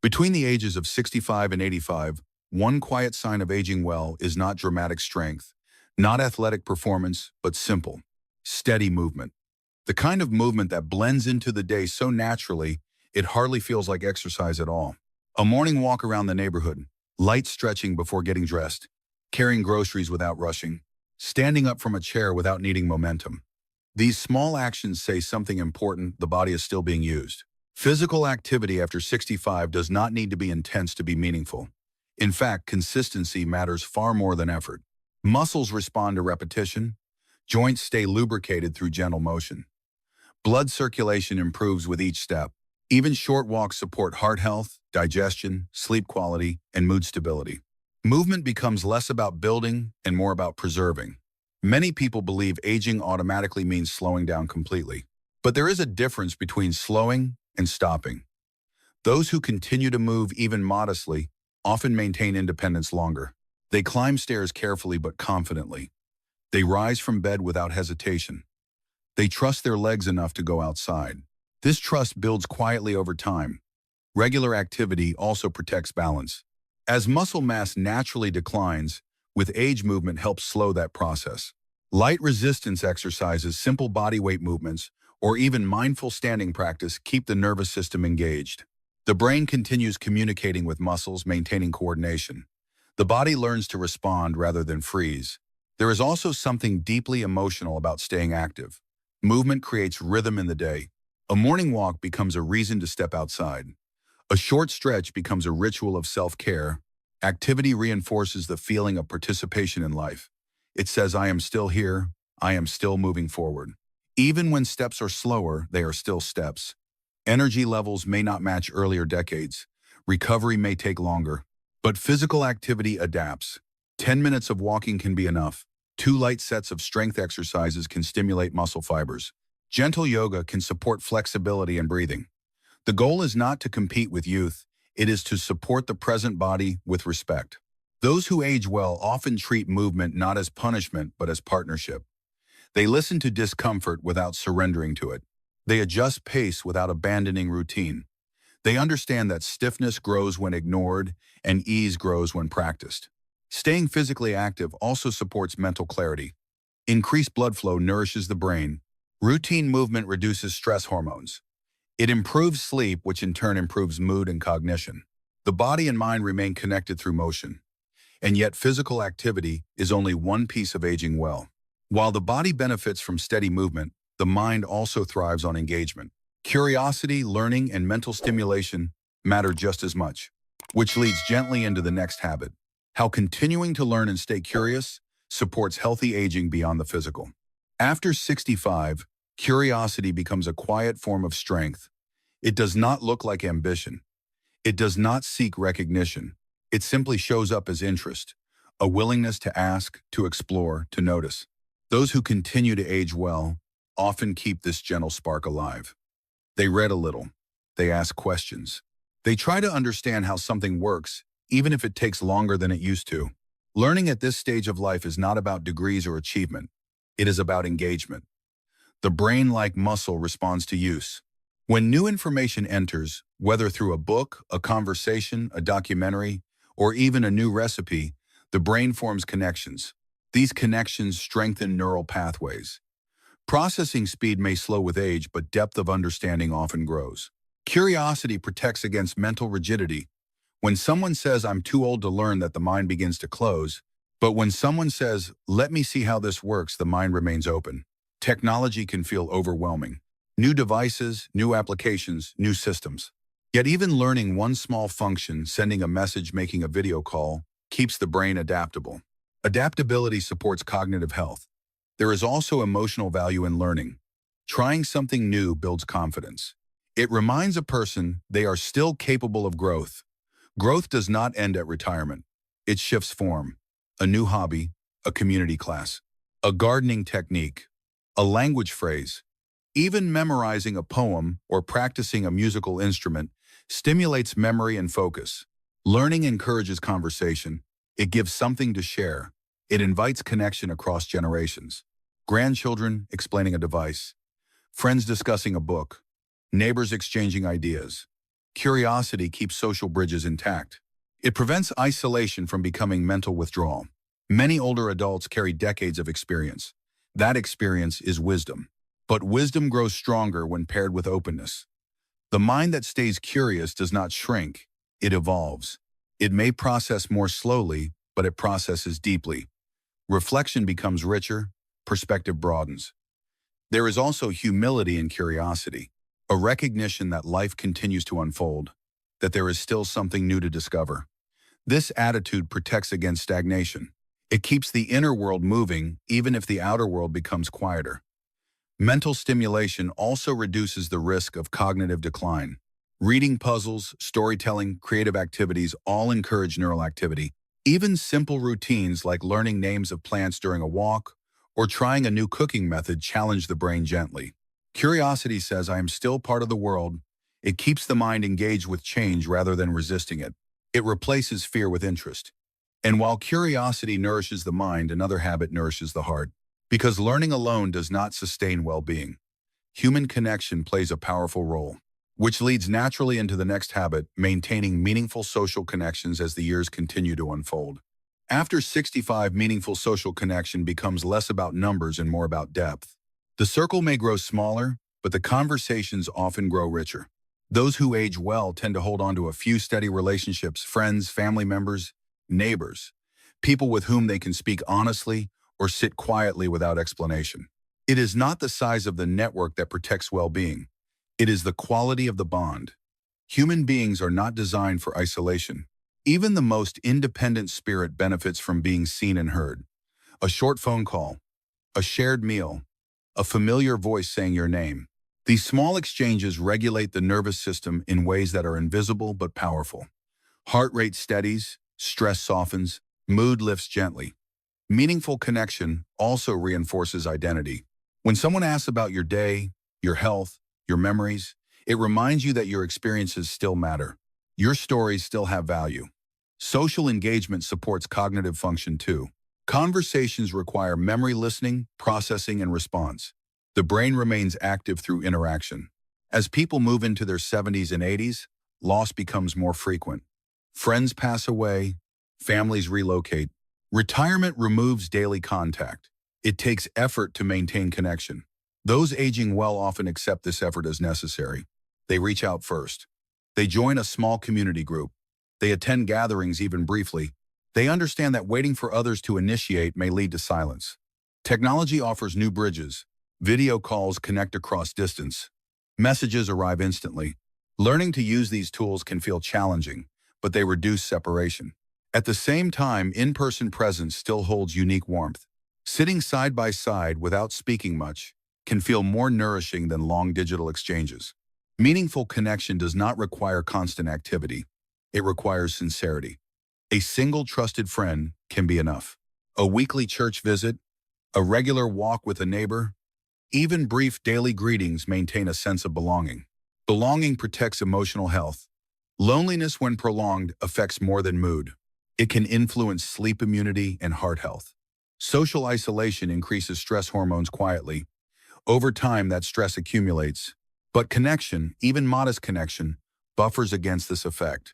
Between the ages of 65 and 85, one quiet sign of aging well is not dramatic strength, not athletic performance, but simple, steady movement. The kind of movement that blends into the day so naturally, it hardly feels like exercise at all. A morning walk around the neighborhood, light stretching before getting dressed, carrying groceries without rushing, standing up from a chair without needing momentum. These small actions say something important: the body is still being used. Physical activity after 65 does not need to be intense to be meaningful. In fact, consistency matters far more than effort. Muscles respond to repetition. Joints stay lubricated through gentle motion. Blood circulation improves with each step. Even short walks support heart health, digestion, sleep quality, and mood stability. Movement becomes less about building and more about preserving. Many people believe aging automatically means slowing down completely. But there is a difference between slowing and stopping. Those who continue to move even modestly often maintain independence longer. They climb stairs carefully but confidently. They rise from bed without hesitation. They trust their legs enough to go outside. This trust builds quietly over time. Regular activity also protects balance. As muscle mass naturally declines, with age, movement helps slow that process. Light resistance exercises, simple body weight movements, or even mindful standing practice keep the nervous system engaged. The brain continues communicating with muscles, maintaining coordination. The body learns to respond rather than freeze. There is also something deeply emotional about staying active. Movement creates rhythm in the day. A morning walk becomes a reason to step outside. A short stretch becomes a ritual of self-care. Activity reinforces the feeling of participation in life. It says, I am still here, I am still moving forward. Even when steps are slower, they are still steps. Energy levels may not match earlier decades. Recovery may take longer. But physical activity adapts. 10 minutes of walking can be enough. 2 light sets of strength exercises can stimulate muscle fibers. Gentle yoga can support flexibility and breathing. The goal is not to compete with youth. It is to support the present body with respect. Those who age well often treat movement not as punishment, but as partnership. They listen to discomfort without surrendering to it. They adjust pace without abandoning routine. They understand that stiffness grows when ignored and ease grows when practiced. Staying physically active also supports mental clarity. Increased blood flow nourishes the brain. Routine movement reduces stress hormones. It improves sleep, which in turn improves mood and cognition. The body and mind remain connected through motion. And yet physical activity is only one piece of aging well. While the body benefits from steady movement, the mind also thrives on engagement. Curiosity, learning, and mental stimulation matter just as much, which leads gently into the next habit: how continuing to learn and stay curious supports healthy aging beyond the physical. After 65, curiosity becomes a quiet form of strength. It does not look like ambition. It does not seek recognition. It simply shows up as interest, a willingness to ask, to explore, to notice. Those who continue to age well often keep this gentle spark alive. They read a little. They ask questions. They try to understand how something works, even if it takes longer than it used to. Learning at this stage of life is not about degrees or achievement. It is about engagement. The brain, like muscle, responds to use. When new information enters, whether through a book, a conversation, a documentary, or even a new recipe, the brain forms connections. These connections strengthen neural pathways. Processing speed may slow with age, but depth of understanding often grows. Curiosity protects against mental rigidity. When someone says, I'm too old to learn, that the mind begins to close. But when someone says, let me see how this works, the mind remains open. Technology can feel overwhelming. New devices, new applications, new systems. Yet even learning one small function, sending a message, making a video call, keeps the brain adaptable. Adaptability supports cognitive health. There is also emotional value in learning. Trying something new builds confidence. It reminds a person they are still capable of growth. Growth does not end at retirement. It shifts form. A new hobby, a community class, a gardening technique, a language phrase. Even memorizing a poem or practicing a musical instrument stimulates memory and focus. Learning encourages conversation. It gives something to share. It invites connection across generations. Grandchildren explaining a device, friends discussing a book, neighbors exchanging ideas. Curiosity keeps social bridges intact. It prevents isolation from becoming mental withdrawal. Many older adults carry decades of experience. That experience is wisdom. But wisdom grows stronger when paired with openness. The mind that stays curious does not shrink, it evolves. It may process more slowly, but it processes deeply. Reflection becomes richer, perspective broadens. There is also humility in curiosity, a recognition that life continues to unfold, that there is still something new to discover. This attitude protects against stagnation. It keeps the inner world moving even if the outer world becomes quieter. Mental stimulation also reduces the risk of cognitive decline. Reading puzzles, storytelling, creative activities all encourage neural activity. Even simple routines like learning names of plants during a walk or trying a new cooking method challenge the brain gently. Curiosity says, I am still part of the world. It keeps the mind engaged with change rather than resisting it. It replaces fear with interest. And while curiosity nourishes the mind, another habit nourishes the heart. Because learning alone does not sustain well-being. Human connection plays a powerful role, which leads naturally into the next habit, maintaining meaningful social connections as the years continue to unfold. After 65, meaningful social connection becomes less about numbers and more about depth. The circle may grow smaller, but the conversations often grow richer. Those who age well tend to hold on to a few steady relationships, friends, family members, neighbors, people with whom they can speak honestly or sit quietly without explanation. It is not the size of the network that protects well-being. It is the quality of the bond. Human beings are not designed for isolation. Even the most independent spirit benefits from being seen and heard. A short phone call, a shared meal, a familiar voice saying your name. These small exchanges regulate the nervous system in ways that are invisible but powerful. Heart rate steadies, stress softens, mood lifts gently. Meaningful connection also reinforces identity. When someone asks about your day, your health, your memories, it reminds you that your experiences still matter. Your stories still have value. Social engagement supports cognitive function too. Conversations require memory listening, processing, and response. The brain remains active through interaction. As people move into their 70s and 80s, loss becomes more frequent. Friends pass away, families relocate. Retirement removes daily contact. It takes effort to maintain connection. Those aging well often accept this effort as necessary. They reach out first. They join a small community group. They attend gatherings even briefly. They understand that waiting for others to initiate may lead to silence. Technology offers new bridges. Video calls connect across distance. Messages arrive instantly. Learning to use these tools can feel challenging, but they reduce separation. At the same time, in-person presence still holds unique warmth. Sitting side by side without speaking much can feel more nourishing than long digital exchanges. Meaningful connection does not require constant activity. It requires sincerity. A single trusted friend can be enough. A weekly church visit, a regular walk with a neighbor, even brief daily greetings maintain a sense of belonging. Belonging protects emotional health. Loneliness, when prolonged, affects more than mood. It can influence sleep immunity and heart health. Social isolation increases stress hormones quietly. Over time, that stress accumulates. But connection, even modest connection, buffers against this effect.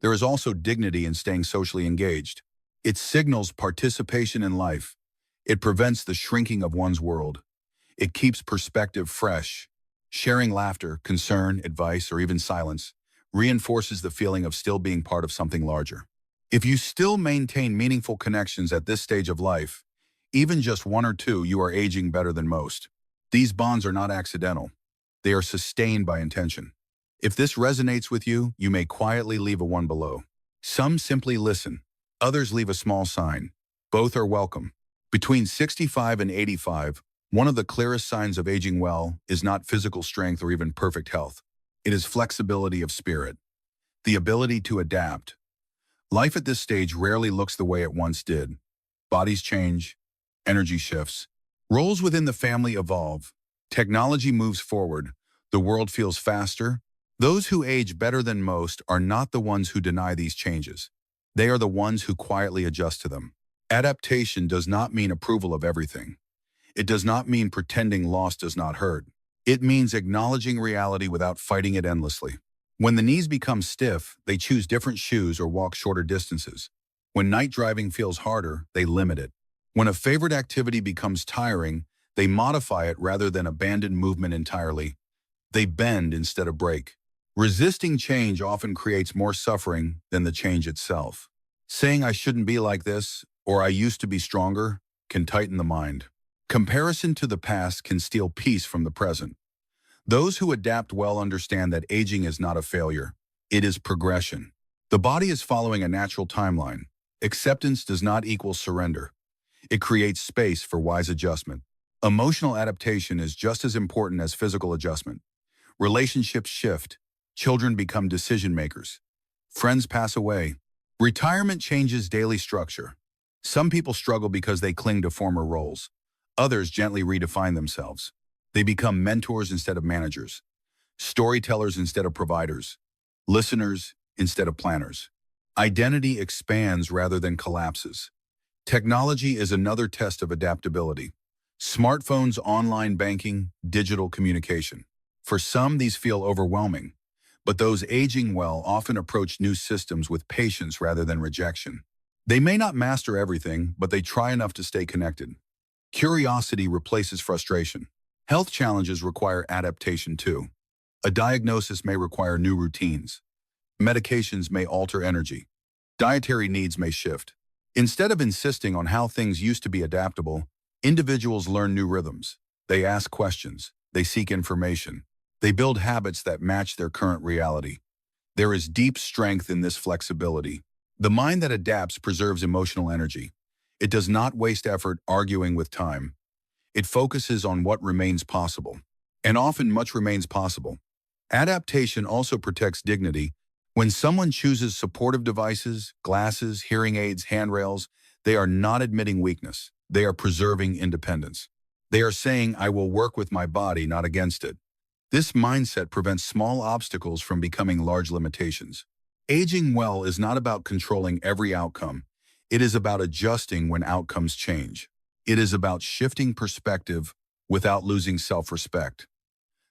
There is also dignity in staying socially engaged. It signals participation in life. It prevents the shrinking of one's world. It keeps perspective fresh. Sharing laughter, concern, advice, or even silence reinforces the feeling of still being part of something larger. If you still maintain meaningful connections at this stage of life, even just one or two, you are aging better than most. These bonds are not accidental. They are sustained by intention. If this resonates with you, you may quietly leave a one below. Some simply listen. Others leave a small sign. Both are welcome. Between 65 and 85, one of the clearest signs of aging well is not physical strength or even perfect health. It is flexibility of spirit, the ability to adapt. Life at this stage rarely looks the way it once did. Bodies change, energy shifts, roles within the family evolve, technology moves forward, the world feels faster. Those who age better than most are not the ones who deny these changes. They are the ones who quietly adjust to them. Adaptation does not mean approval of everything. It does not mean pretending loss does not hurt. It means acknowledging reality without fighting it endlessly. When the knees become stiff, they choose different shoes or walk shorter distances. When night driving feels harder, they limit it. When a favorite activity becomes tiring, they modify it rather than abandon movement entirely. They bend instead of break. Resisting change often creates more suffering than the change itself. Saying I shouldn't be like this, or I used to be stronger, can tighten the mind. Comparison to the past can steal peace from the present. Those who adapt well understand that aging is not a failure. It is progression. The body is following a natural timeline. Acceptance does not equal surrender. It creates space for wise adjustment. Emotional adaptation is just as important as physical adjustment. Relationships shift. Children become decision makers. Friends pass away. Retirement changes daily structure. Some people struggle because they cling to former roles. Others gently redefine themselves. They become mentors instead of managers, storytellers instead of providers, listeners instead of planners. Identity expands rather than collapses. Technology is another test of adaptability. Smartphones, online banking, digital communication. For some, these feel overwhelming, but those aging well often approach new systems with patience rather than rejection. They may not master everything, but they try enough to stay connected. Curiosity replaces frustration. Health challenges require adaptation too. A diagnosis may require new routines. Medications may alter energy. Dietary needs may shift. Instead of insisting on how things used to be adaptable, individuals learn new rhythms. They ask questions. They seek information. They build habits that match their current reality. There is deep strength in this flexibility. The mind that adapts preserves emotional energy. It does not waste effort arguing with time. It focuses on what remains possible. And often much remains possible. Adaptation also protects dignity. When someone chooses supportive devices, glasses, hearing aids, handrails, they are not admitting weakness. They are preserving independence. They are saying, I will work with my body, not against it. This mindset prevents small obstacles from becoming large limitations. Aging well is not about controlling every outcome. It is about adjusting when outcomes change. It is about shifting perspective without losing self-respect.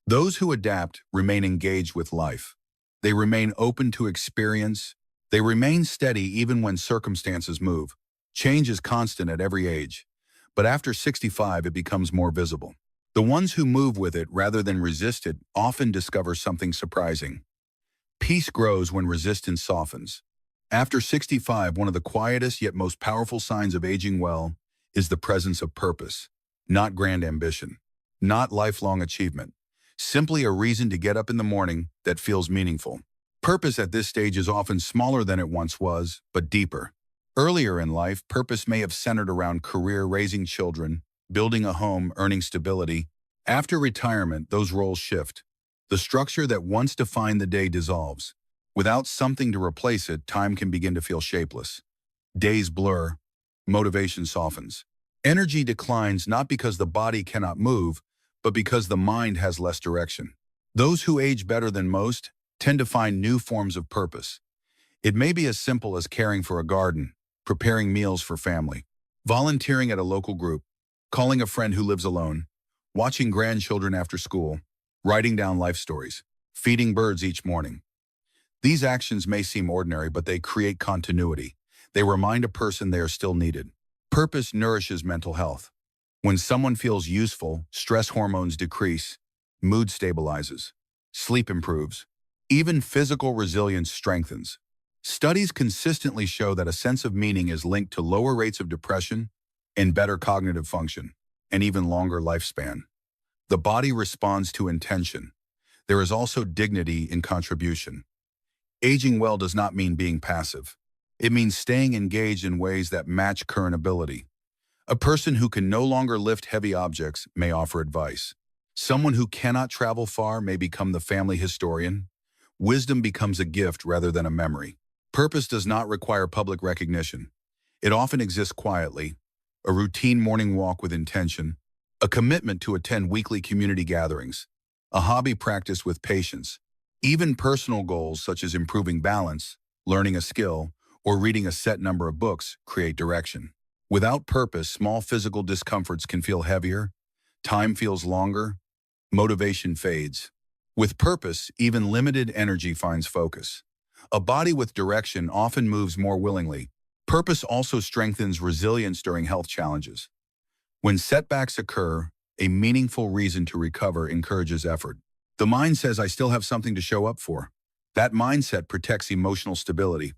Those who adapt remain engaged with life. They remain open to experience. They remain steady even when circumstances move. Change is constant at every age, but after 65 it becomes more visible. The ones who move with it rather than resist it often discover something surprising. Peace grows when resistance softens. After 65, one of the quietest yet most powerful signs of aging well is the presence of purpose, not grand ambition, not lifelong achievement, simply a reason to get up in the morning that feels meaningful. Purpose at this stage is often smaller than it once was, but deeper. Earlier in life, purpose may have centered around career, raising children, building a home, earning stability. After retirement, those roles shift. The structure that once defined the day dissolves. Without something to replace it, time can begin to feel shapeless. Days blur. Motivation softens. Energy declines not because the body cannot move, but because the mind has less direction. Those who age better than most tend to find new forms of purpose. It may be as simple as caring for a garden, preparing meals for family, volunteering at a local group, calling a friend who lives alone, watching grandchildren after school, writing down life stories, feeding birds each morning. These actions may seem ordinary, but they create continuity. They remind a person they are still needed. Purpose nourishes mental health. When someone feels useful, stress hormones decrease, mood stabilizes, sleep improves, even physical resilience strengthens. Studies consistently show that a sense of meaning is linked to lower rates of depression and better cognitive function, and even longer lifespan. The body responds to intention. There is also dignity in contribution. Aging well does not mean being passive. It means staying engaged in ways that match current ability. A person who can no longer lift heavy objects may offer advice. Someone who cannot travel far may become the family historian. Wisdom becomes a gift rather than a memory. Purpose does not require public recognition. It often exists quietly. A routine morning walk with intention, a commitment to attend weekly community gatherings, a hobby practice with patience. Even personal goals such as improving balance, learning a skill, or reading a set number of books create direction. Without purpose, small physical discomforts can feel heavier, time feels longer, motivation fades. With purpose, even limited energy finds focus. A body with direction often moves more willingly. Purpose also strengthens resilience during health challenges. When setbacks occur, a meaningful reason to recover encourages effort. The mind says, I still have something to show up for. That mindset protects emotional stability.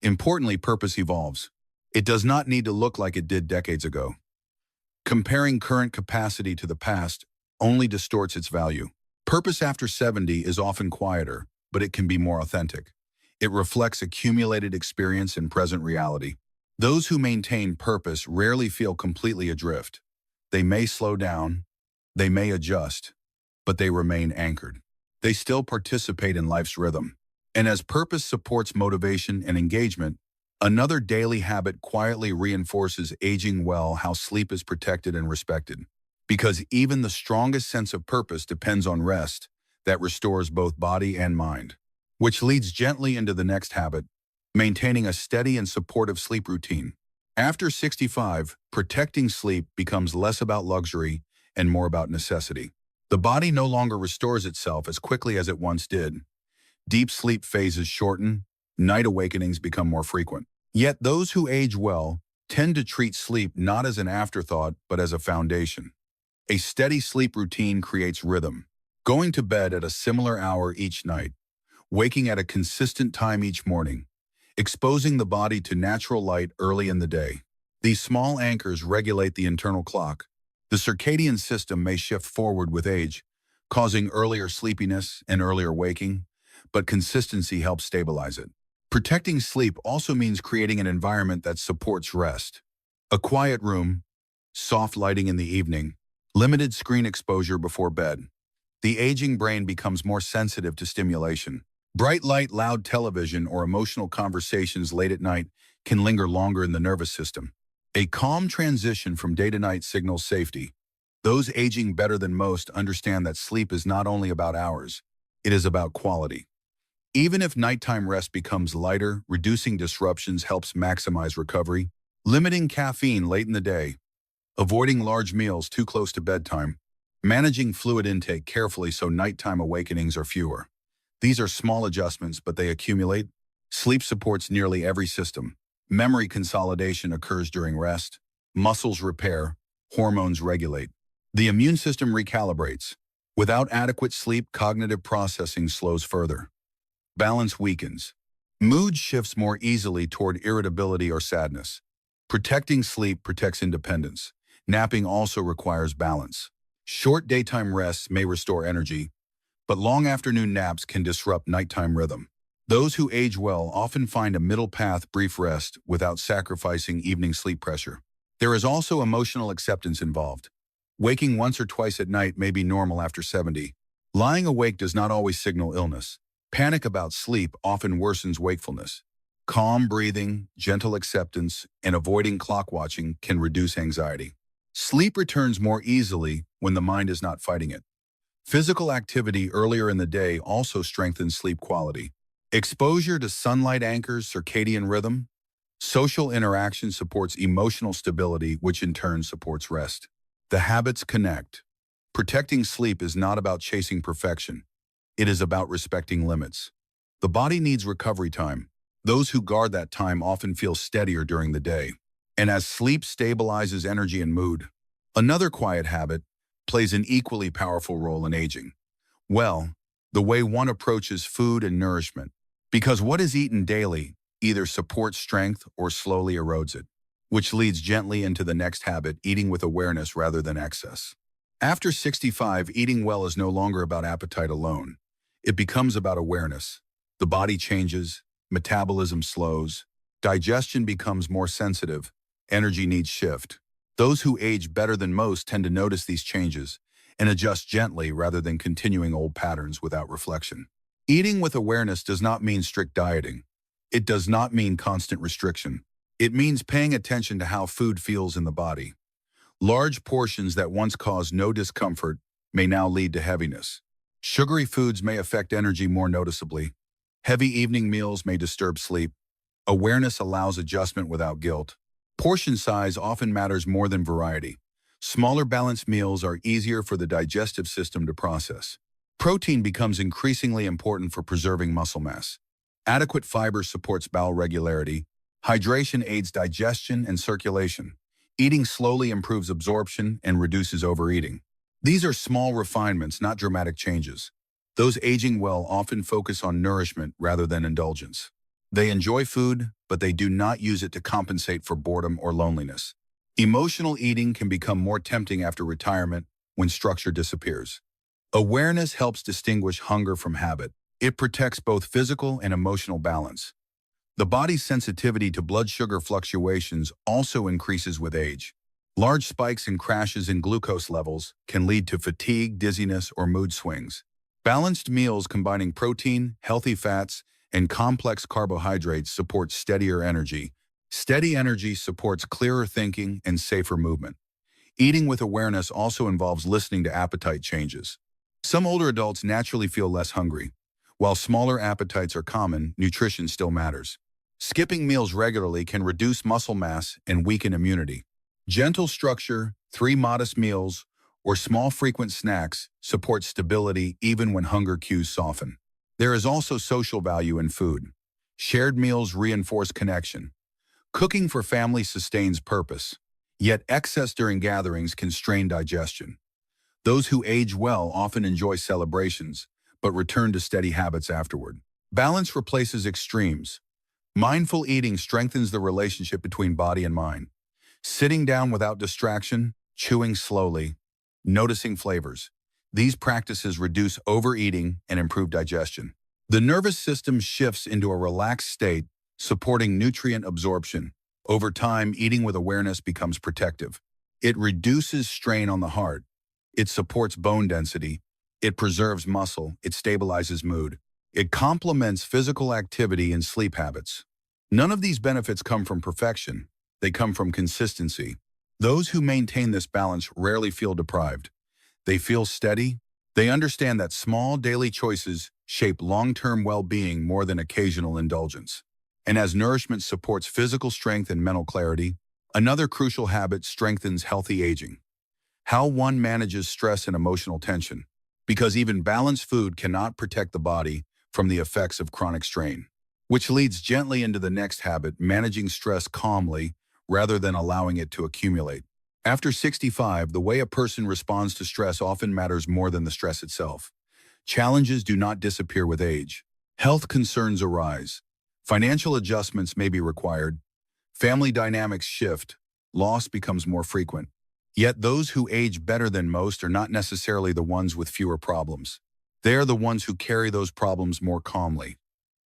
Importantly, purpose evolves. It does not need to look like it did decades ago. Comparing current capacity to the past only distorts its value. Purpose after 70 is often quieter, but it can be more authentic. It reflects accumulated experience and present reality. Those who maintain purpose rarely feel completely adrift. They may slow down, they may adjust, but they remain anchored. They still participate in life's rhythm. And as purpose supports motivation and engagement, another daily habit quietly reinforces aging well how sleep is protected and respected. Because even the strongest sense of purpose depends on rest that restores both body and mind. Which leads gently into the next habit, maintaining a steady and supportive sleep routine. After 65, protecting sleep becomes less about luxury and more about necessity. The body no longer restores itself as quickly as it once did. Deep sleep phases shorten, night awakenings become more frequent. Yet those who age well tend to treat sleep not as an afterthought, but as a foundation. A steady sleep routine creates rhythm, going to bed at a similar hour each night, waking at a consistent time each morning, exposing the body to natural light early in the day. These small anchors regulate the internal clock. The circadian system may shift forward with age, causing earlier sleepiness and earlier waking, but consistency helps stabilize it. Protecting sleep also means creating an environment that supports rest. A quiet room, soft lighting in the evening, limited screen exposure before bed. The aging brain becomes more sensitive to stimulation. Bright light, loud television, or emotional conversations late at night can linger longer in the nervous system. A calm transition from day to night signals safety. Those aging better than most understand that sleep is not only about hours, it is about quality. Even if nighttime rest becomes lighter, reducing disruptions helps maximize recovery. Limiting caffeine late in the day, avoiding large meals too close to bedtime, managing fluid intake carefully so nighttime awakenings are fewer. These are small adjustments, but they accumulate. Sleep supports nearly every system. Memory consolidation occurs during rest. Muscles repair. Hormones regulate. The immune system recalibrates. Without adequate sleep, cognitive processing slows further. Balance weakens. Mood shifts more easily toward irritability or sadness. Protecting sleep protects independence. Napping also requires balance. Short daytime rests may restore energy, but long afternoon naps can disrupt nighttime rhythm. Those who age well often find a middle path, brief rest, without sacrificing evening sleep pressure. There is also emotional acceptance involved. Waking once or twice at night may be normal after 70. Lying awake does not always signal illness. Panic about sleep often worsens wakefulness. Calm breathing, gentle acceptance, and avoiding clock watching can reduce anxiety. Sleep returns more easily when the mind is not fighting it. Physical activity earlier in the day also strengthens sleep quality. Exposure to sunlight anchors circadian rhythm. Social interaction supports emotional stability, which in turn supports rest. The habits connect. Protecting sleep is not about chasing perfection. It is about respecting limits. The body needs recovery time. Those who guard that time often feel steadier during the day. And as sleep stabilizes energy and mood, another quiet habit plays an equally powerful role in aging. Well, the way one approaches food and nourishment. Because what is eaten daily either supports strength or slowly erodes it, which leads gently into the next habit, eating with awareness rather than excess. After 65, eating well is no longer about appetite alone. It becomes about awareness. The body changes, metabolism slows, digestion becomes more sensitive, energy needs shift. Those who age better than most tend to notice these changes and adjust gently rather than continuing old patterns without reflection. Eating with awareness does not mean strict dieting. It does not mean constant restriction. It means paying attention to how food feels in the body. Large portions that once caused no discomfort may now lead to heaviness. Sugary foods may affect energy more noticeably. Heavy evening meals may disturb sleep. Awareness allows adjustment without guilt. Portion size often matters more than variety. Smaller balanced meals are easier for the digestive system to process. Protein becomes increasingly important for preserving muscle mass. Adequate fiber supports bowel regularity. Hydration aids digestion and circulation. Eating slowly improves absorption and reduces overeating. These are small refinements, not dramatic changes. Those aging well often focus on nourishment rather than indulgence. They enjoy food, but they do not use it to compensate for boredom or loneliness. Emotional eating can become more tempting after retirement when structure disappears. Awareness helps distinguish hunger from habit. It protects both physical and emotional balance. The body's sensitivity to blood sugar fluctuations also increases with age. Large spikes and crashes in glucose levels can lead to fatigue, dizziness, or mood swings. Balanced meals combining protein, healthy fats, and complex carbohydrates support steadier energy. Steady energy supports clearer thinking and safer movement. Eating with awareness also involves listening to appetite changes. Some older adults naturally feel less hungry. While smaller appetites are common, nutrition still matters. Skipping meals regularly can reduce muscle mass and weaken immunity. Gentle structure, 3 modest meals, or small frequent snacks support stability even when hunger cues soften. There is also social value in food. Shared meals reinforce connection. Cooking for family sustains purpose, yet excess during gatherings can strain digestion. Those who age well often enjoy celebrations, but return to steady habits afterward. Balance replaces extremes. Mindful eating strengthens the relationship between body and mind. Sitting down without distraction, chewing slowly, noticing flavors. These practices reduce overeating and improve digestion. The nervous system shifts into a relaxed state, supporting nutrient absorption. Over time, eating with awareness becomes protective. It reduces strain on the heart. It supports bone density. It preserves muscle. It stabilizes mood. It complements physical activity and sleep habits. None of these benefits come from perfection. They come from consistency. Those who maintain this balance rarely feel deprived. They feel steady. They understand that small daily choices shape long-term well-being more than occasional indulgence. And as nourishment supports physical strength and mental clarity, another crucial habit strengthens healthy aging. How one manages stress and emotional tension, because even balanced food cannot protect the body from the effects of chronic strain. Which leads gently into the next habit, managing stress calmly rather than allowing it to accumulate. After 65, the way a person responds to stress often matters more than the stress itself. Challenges do not disappear with age. Health concerns arise. Financial adjustments may be required. Family dynamics shift. Loss becomes more frequent. Yet those who age better than most are not necessarily the ones with fewer problems. They are the ones who carry those problems more calmly.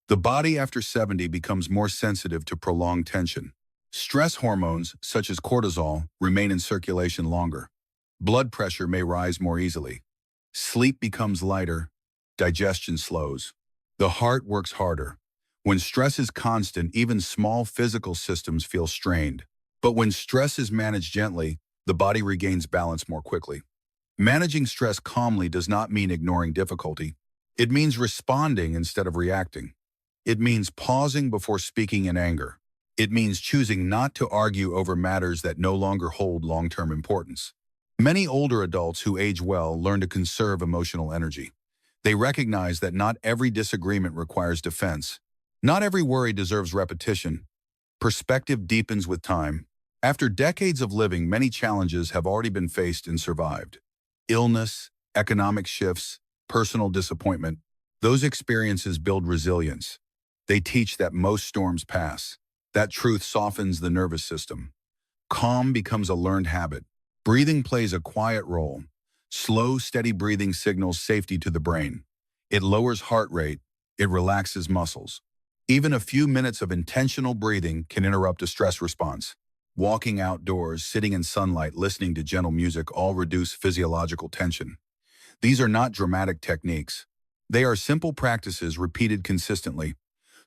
The body after 70 becomes more sensitive to prolonged tension. Stress hormones, such as cortisol, remain in circulation longer. Blood pressure may rise more easily. Sleep becomes lighter. Digestion slows. The heart works harder. When stress is constant, even small physical systems feel strained. But when stress is managed gently, the body regains balance more quickly. Managing stress calmly does not mean ignoring difficulty. It means responding instead of reacting. It means pausing before speaking in anger. It means choosing not to argue over matters that no longer hold long-term importance. Many older adults who age well learn to conserve emotional energy. They recognize that not every disagreement requires defense. Not every worry deserves repetition. Perspective deepens with time. After decades of living, many challenges have already been faced and survived. Illness, economic shifts, personal disappointment. Those experiences build resilience. They teach that most storms pass. That truth softens the nervous system. Calm becomes a learned habit. Breathing plays a quiet role. Slow, steady breathing signals safety to the brain. It lowers heart rate. It relaxes muscles. Even a few minutes of intentional breathing can interrupt a stress response. Walking outdoors, sitting in sunlight, listening to gentle music all reduce physiological tension. These are not dramatic techniques. They are simple practices repeated consistently.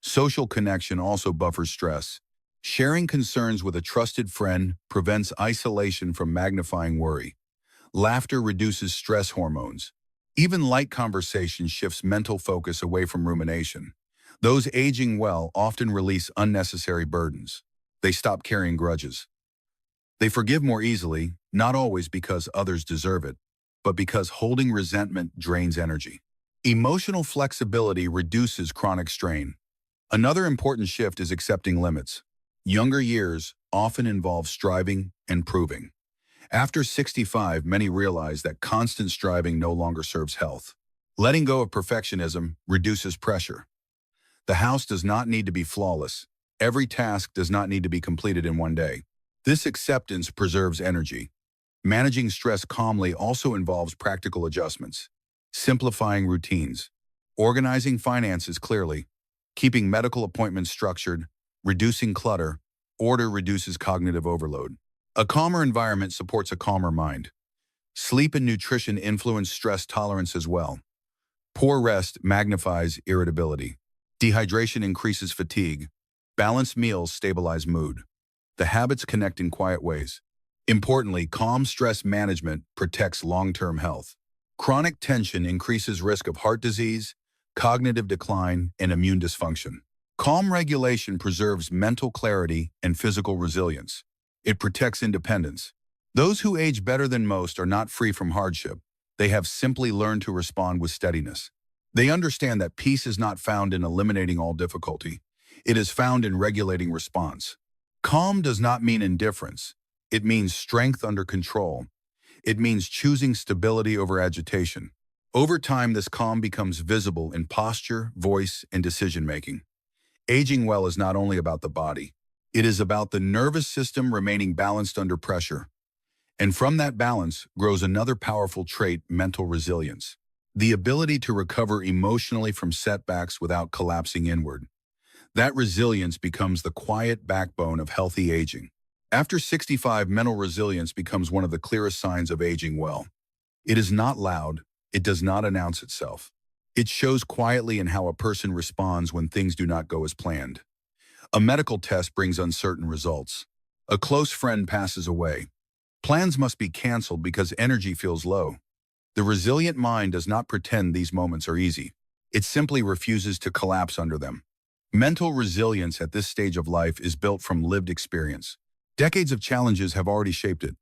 Social connection also buffers stress. Sharing concerns with a trusted friend prevents isolation from magnifying worry. Laughter reduces stress hormones. Even light conversation shifts mental focus away from rumination. Those aging well often release unnecessary burdens. They stop carrying grudges. They forgive more easily, not always because others deserve it, but because holding resentment drains energy. Emotional flexibility reduces chronic strain. Another important shift is accepting limits. Younger years often involve striving and proving. After 65, many realize that constant striving no longer serves health. Letting go of perfectionism reduces pressure. The house does not need to be flawless. Every task does not need to be completed in one day. This acceptance preserves energy. Managing stress calmly also involves practical adjustments, simplifying routines, organizing finances clearly, keeping medical appointments structured, reducing clutter. Order reduces cognitive overload. A calmer environment supports a calmer mind. Sleep and nutrition influence stress tolerance as well. Poor rest magnifies irritability. Dehydration increases fatigue. Balanced meals stabilize mood. The habits connect in quiet ways. Importantly, calm stress management protects long-term health. Chronic tension increases risk of heart disease, cognitive decline, and immune dysfunction. Calm regulation preserves mental clarity and physical resilience. It protects independence. Those who age better than most are not free from hardship. They have simply learned to respond with steadiness. They understand that peace is not found in eliminating all difficulty. It is found in regulating response. Calm does not mean indifference. It means strength under control. It means choosing stability over agitation. Over time, this calm becomes visible in posture, voice, and decision-making. Aging well is not only about the body. It is about the nervous system remaining balanced under pressure. And from that balance grows another powerful trait, mental resilience. The ability to recover emotionally from setbacks without collapsing inward. That resilience becomes the quiet backbone of healthy aging. After 65, mental resilience becomes one of the clearest signs of aging well. It is not loud. It does not announce itself. It shows quietly in how a person responds when things do not go as planned. A medical test brings uncertain results. A close friend passes away. Plans must be canceled because energy feels low. The resilient mind does not pretend these moments are easy. It simply refuses to collapse under them. Mental resilience at this stage of life is built from lived experience. Decades of challenges have already shaped it.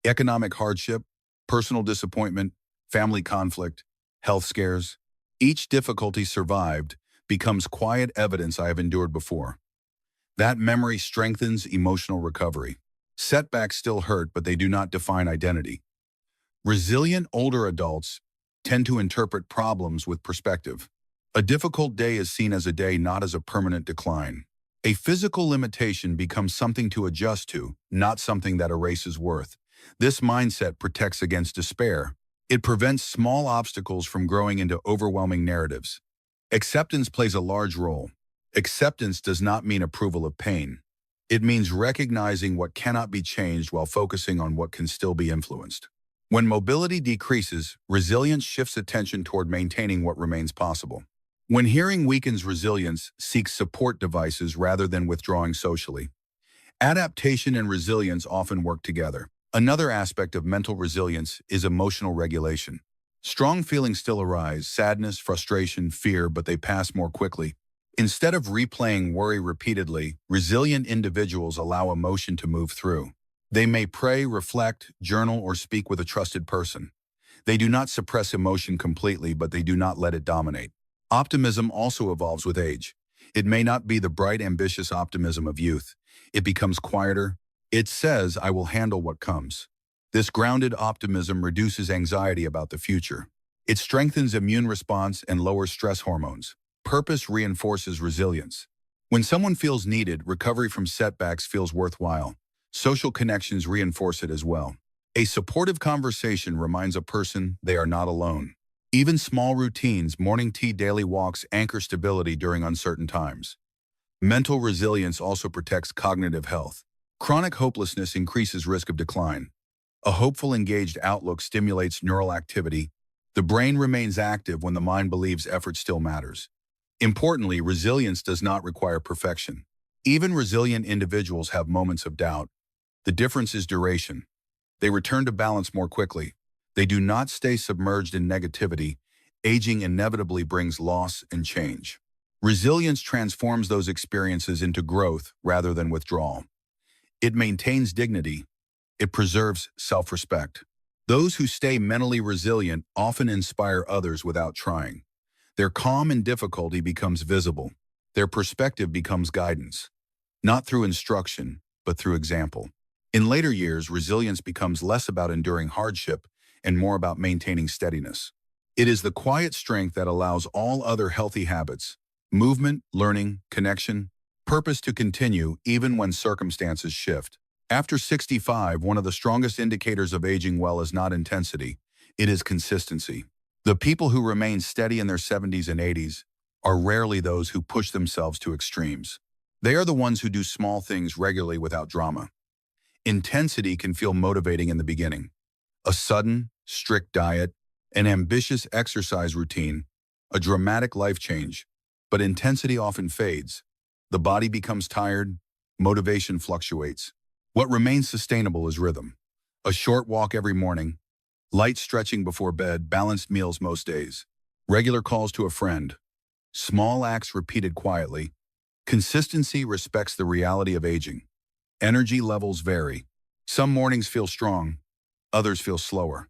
Economic hardship, personal disappointment, family conflict, health scares. Each difficulty survived becomes quiet evidence I have endured before. That memory strengthens emotional recovery. Setbacks still hurt, but they do not define identity. Resilient older adults tend to interpret problems with perspective. A difficult day is seen as a day, not as a permanent decline. A physical limitation becomes something to adjust to, not something that erases worth. This mindset protects against despair. It prevents small obstacles from growing into overwhelming narratives. Acceptance plays a large role. Acceptance does not mean approval of pain. It means recognizing what cannot be changed while focusing on what can still be influenced. When mobility decreases, resilience shifts attention toward maintaining what remains possible. When hearing weakens, resilience seeks support devices rather than withdrawing socially. Adaptation and resilience often work together. Another aspect of mental resilience is emotional regulation. Strong feelings still arise, sadness, frustration, fear, but they pass more quickly. Instead of replaying worry repeatedly, resilient individuals allow emotion to move through. They may pray, reflect, journal, or speak with a trusted person. They do not suppress emotion completely, but they do not let it dominate. Optimism also evolves with age. It may not be the bright, ambitious optimism of youth. It becomes quieter. It says, "I will handle what comes." This grounded optimism reduces anxiety about the future. It strengthens immune response and lowers stress hormones. Purpose reinforces resilience. When someone feels needed, recovery from setbacks feels worthwhile. Social connections reinforce it as well. A supportive conversation reminds a person they are not alone. Even small routines, morning tea, daily walks, anchor stability during uncertain times. Mental resilience also protects cognitive health. Chronic hopelessness increases risk of decline. A hopeful, engaged outlook stimulates neural activity. The brain remains active when the mind believes effort still matters. Importantly, resilience does not require perfection. Even resilient individuals have moments of doubt. The difference is duration. They return to balance more quickly. They do not stay submerged in negativity. Aging inevitably brings loss and change. Resilience transforms those experiences into growth rather than withdrawal. It maintains dignity. It preserves self-respect. Those who stay mentally resilient often inspire others without trying. Their calm in difficulty becomes visible. Their perspective becomes guidance, not through instruction, but through example. In later years, resilience becomes less about enduring hardship and more about maintaining steadiness. It is the quiet strength that allows all other healthy habits, movement, learning, connection, purpose to continue even when circumstances shift. After 65, one of the strongest indicators of aging well is not intensity, it is consistency. The people who remain steady in their 70s and 80s are rarely those who push themselves to extremes. They are the ones who do small things regularly without drama. Intensity can feel motivating in the beginning. A sudden, strict diet, an ambitious exercise routine, a dramatic life change. But intensity often fades. The body becomes tired, motivation fluctuates. What remains sustainable is rhythm. A short walk every morning, light stretching before bed, balanced meals most days, regular calls to a friend, small acts repeated quietly. Consistency respects the reality of aging. Energy levels vary. Some mornings feel strong, others feel slower.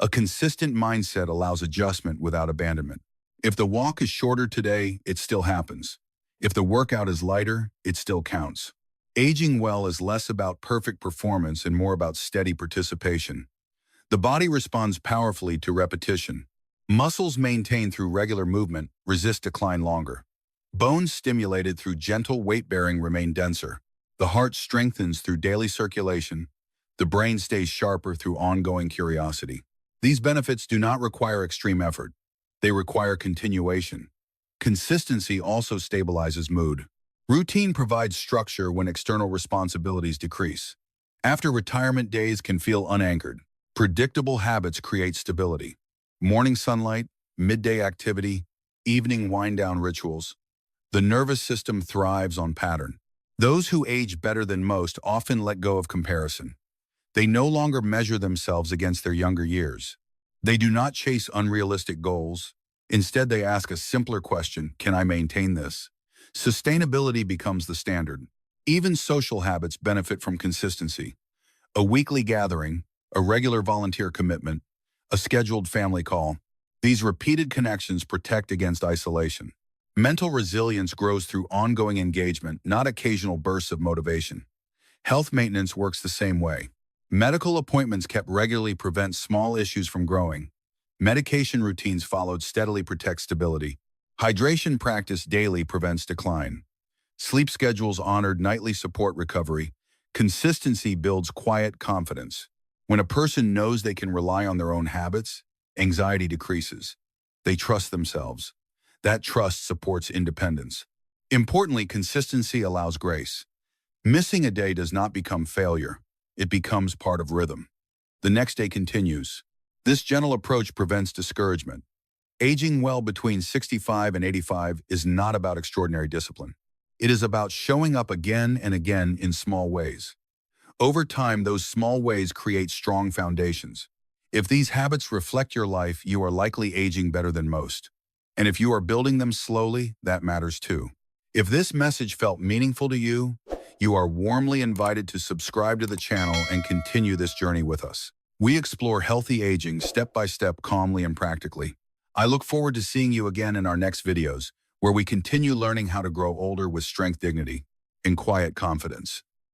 A consistent mindset allows adjustment without abandonment. If the walk is shorter today, it still happens. If the workout is lighter, it still counts. Aging well is less about perfect performance and more about steady participation. The body responds powerfully to repetition. Muscles maintained through regular movement resist decline longer. Bones stimulated through gentle weight-bearing remain denser. The heart strengthens through daily circulation. The brain stays sharper through ongoing curiosity. These benefits do not require extreme effort. They require continuation. Consistency also stabilizes mood. Routine provides structure when external responsibilities decrease. After retirement days can feel unanchored, predictable habits create stability. Morning sunlight, midday activity, evening wind-down rituals. The nervous system thrives on pattern. Those who age better than most often let go of comparison. They no longer measure themselves against their younger years. They do not chase unrealistic goals. Instead, they ask a simpler question: can I maintain this? Sustainability becomes the standard. Even social habits benefit from consistency. A weekly gathering, a regular volunteer commitment, a scheduled family call. These repeated connections protect against isolation. Mental resilience grows through ongoing engagement, not occasional bursts of motivation. Health maintenance works the same way. Medical appointments kept regularly prevent small issues from growing. Medication routines followed steadily protect stability. Hydration practice daily prevents decline. Sleep schedules honored nightly support recovery. Consistency builds quiet confidence. When a person knows they can rely on their own habits, anxiety decreases. They trust themselves. That trust supports independence. Importantly, consistency allows grace. Missing a day does not become failure. It becomes part of rhythm. The next day continues. This gentle approach prevents discouragement. Aging well between 65 and 85 is not about extraordinary discipline. It is about showing up again and again in small ways. Over time, those small ways create strong foundations. If these habits reflect your life, you are likely aging better than most. And if you are building them slowly, that matters too. If this message felt meaningful to you, you are warmly invited to subscribe to the channel and continue this journey with us. We explore healthy aging step by step, calmly and practically. I look forward to seeing you again in our next videos, where we continue learning how to grow older with strength, dignity, and quiet confidence.